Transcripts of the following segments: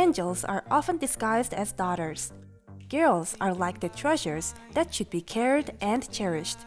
angels are often disguised as daughters. Girls are like the treasures that should be cared and cherished.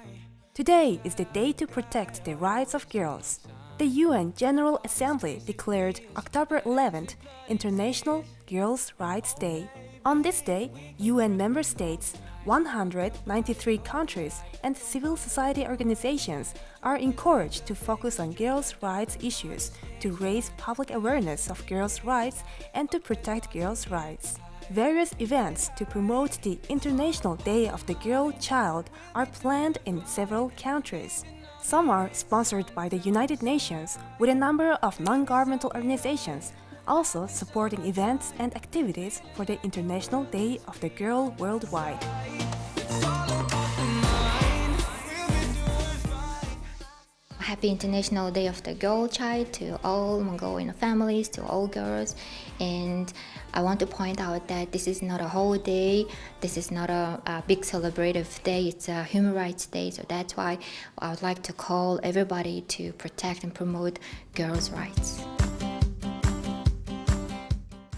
Today is the day to protect the rights of girls. The UN General Assembly declared October 11th International Girls' Rights Day. On this day, UN member states, 193 countries, and civil society organizations are encouraged to focus on girls' rights issues, to raise public awareness of girls' rights, and to protect girls' rights. Various events to promote the International Day of the Girl Child are planned in several countries. Some are sponsored by the United Nations, with a number of non-governmental organizations also supporting events and activities for the International Day of the Girl worldwide. Happy International Day of the Girl Child to all Mongolian families, to all girls. And I want to point out that this is not a holiday, this is not a big celebrative day, it's a Human Rights Day. So that's why I would like to call everybody to protect and promote girls' rights.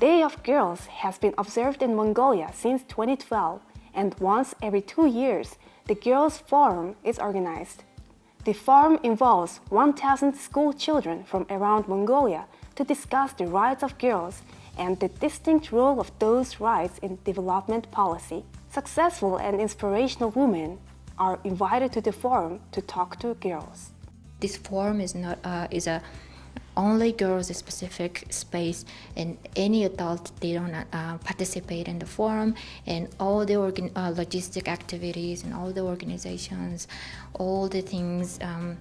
Day of Girls has been observed in Mongolia since 2012, and once every 2 years, the Girls' Forum is organized. The forum involves 1,000 school children from around Mongolia to discuss the rights of girls and the distinct role of those rights in development policy. Successful and inspirational women are invited to the forum to talk to girls. This forum is a only girls specific space, and any adult they don't participate in the forum, and all the logistic activities and all the organizations, all the things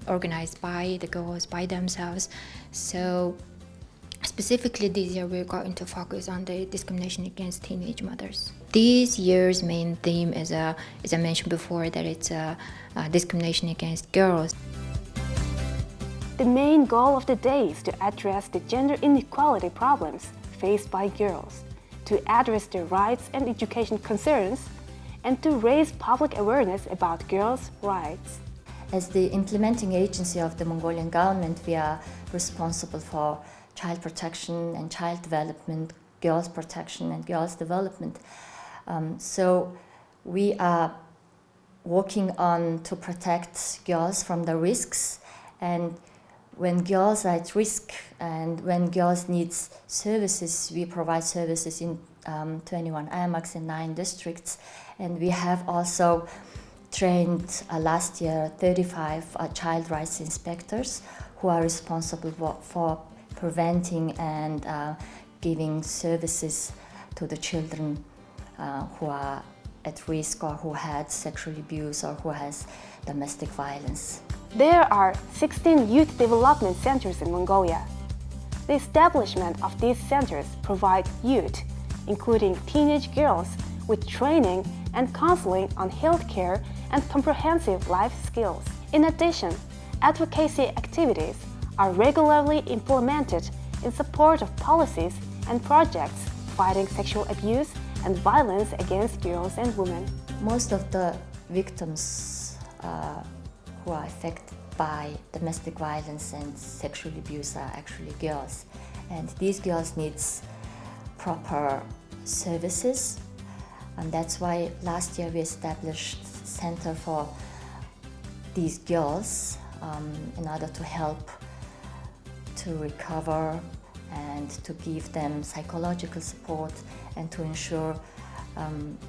organized by the girls by themselves. So specifically this year we're going to focus on the discrimination against teenage mothers. This year's main theme is, as I mentioned before, that it's discrimination against girls. The main goal of the day is to address the gender inequality problems faced by girls, to address their rights and education concerns, and to raise public awareness about girls' rights. As the implementing agency of the Mongolian government, we are responsible for child protection and child development, girls' protection and girls' development. So we are working on to protect girls from the risks, and when girls are at risk and when girls need services, we provide services in 21 IMACs in 9 districts. And we have also trained last year 35 child rights inspectors who are responsible for preventing and giving services to the children who are at risk or who had sexual abuse or who has domestic violence. There are 16 youth development centers in Mongolia. The establishment of these centers provide youth, including teenage girls, with training and counseling on healthcare and comprehensive life skills. In addition, advocacy activities are regularly implemented in support of policies and projects fighting sexual abuse and violence against girls and women. Most of the victims who are affected by domestic violence and sexual abuse are actually girls. And these girls need proper services. And that's why last year we established a center for these girls in order to help to recover and to give them psychological support and to ensure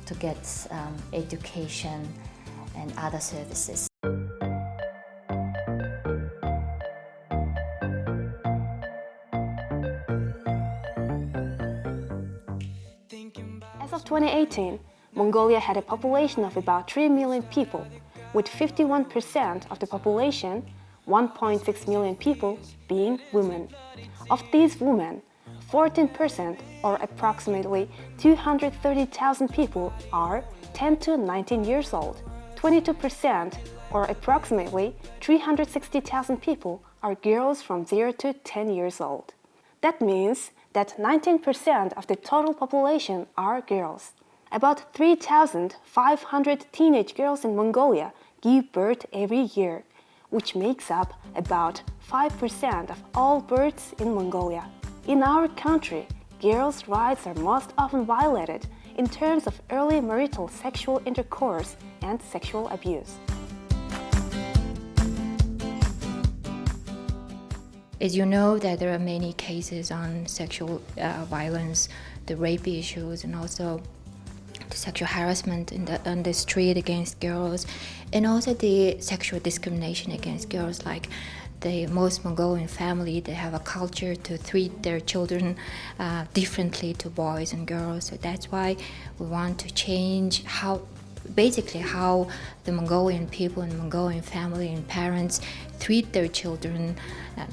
to get education and other services. As of 2018, Mongolia had a population of about 3 million people, with 51% of the population, 1.6 million people, being women. Of these women, 14%, or approximately 230,000 people, are 10 to 19 years old. 22%, or approximately 360,000 people, are girls from 0 to 10 years old. That means that 19% of the total population are girls. About 3,500 teenage girls in Mongolia give birth every year, which makes up about 5% of all births in Mongolia. In our country, girls' rights are most often violated in terms of early marital sexual intercourse and sexual abuse. As you know, that there are many cases on sexual violence, the rape issues, and also the sexual harassment on the street against girls, and also the sexual discrimination against girls. Like the most Mongolian family, they have a culture to treat their children differently to boys and girls. So that's why we want to change how the Mongolian people and Mongolian family and parents treat their children,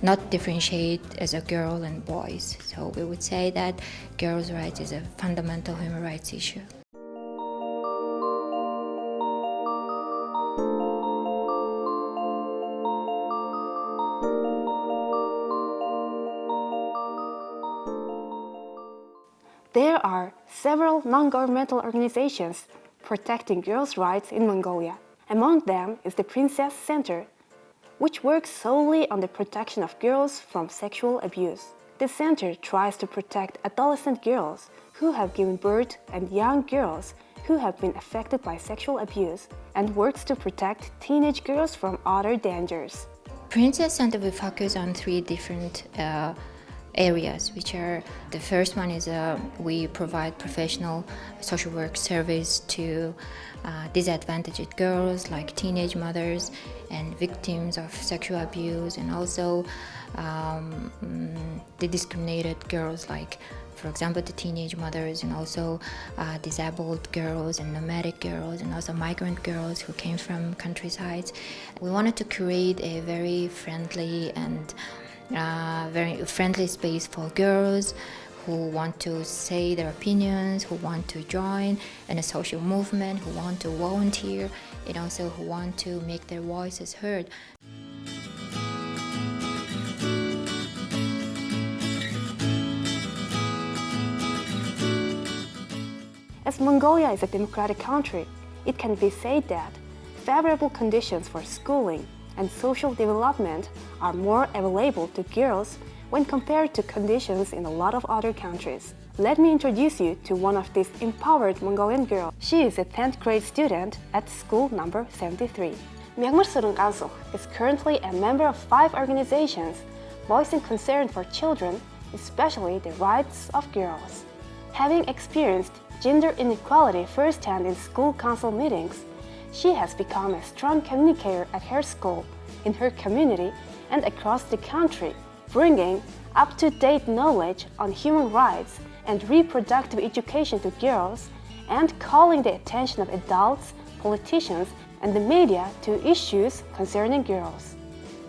not differentiate as a girl and boys. So we would say that girls' rights is a fundamental human rights issue. There are several non-governmental organizations protecting girls' rights in Mongolia. Among them is the Princess Center, which works solely on the protection of girls from sexual abuse. The center tries to protect adolescent girls who have given birth and young girls who have been affected by sexual abuse, and works to protect teenage girls from other dangers. Princess Center will focus on three different areas, which are, the first one is we provide professional social work service to disadvantaged girls like teenage mothers and victims of sexual abuse, and also the discriminated girls, like for example the teenage mothers, and also disabled girls and nomadic girls, and also migrant girls who came from countrysides. We wanted to create a very friendly space for girls who want to say their opinions, who want to join in a social movement, who want to volunteer, and also who want to make their voices heard. As Mongolia is a democratic country, it can be said that favorable conditions for schooling and social development are more available to girls when compared to conditions in a lot of other countries. Let me introduce you to one of these empowered Mongolian girls. She is a 10th grade student at school number 73. Myagmar Surung Kansuk is currently a member of 5 organizations voicing concern for children, especially the rights of girls. Having experienced gender inequality firsthand in school council meetings, she has become a strong communicator at her school, in her community, and across the country, bringing up-to-date knowledge on human rights and reproductive education to girls, and calling the attention of adults, politicians, and the media to issues concerning girls.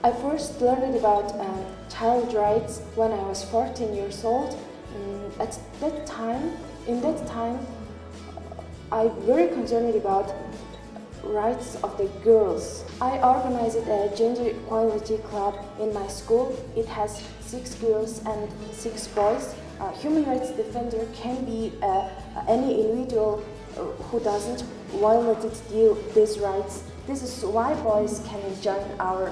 I first learned about child rights when I was 14 years old. In that time, I very concerned about rights of the girls. I organized a gender equality club in my school. It has 6 girls and 6 boys. A human rights defender can be any individual who doesn't violate these rights. This is why boys can join our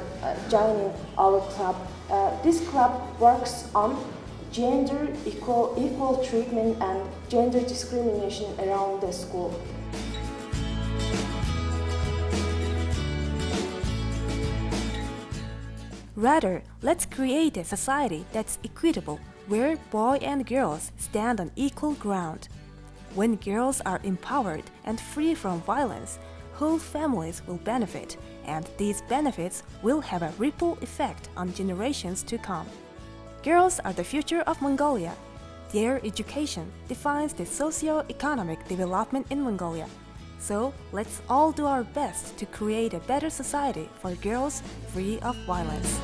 club. This club works on gender equal treatment and gender discrimination around the school. Rather, let's create a society that's equitable, where boys and girls stand on equal ground. When girls are empowered and free from violence, whole families will benefit, and these benefits will have a ripple effect on generations to come. Girls are the future of Mongolia. Their education defines the socio-economic development in Mongolia. So let's all do our best to create a better society for girls free of violence.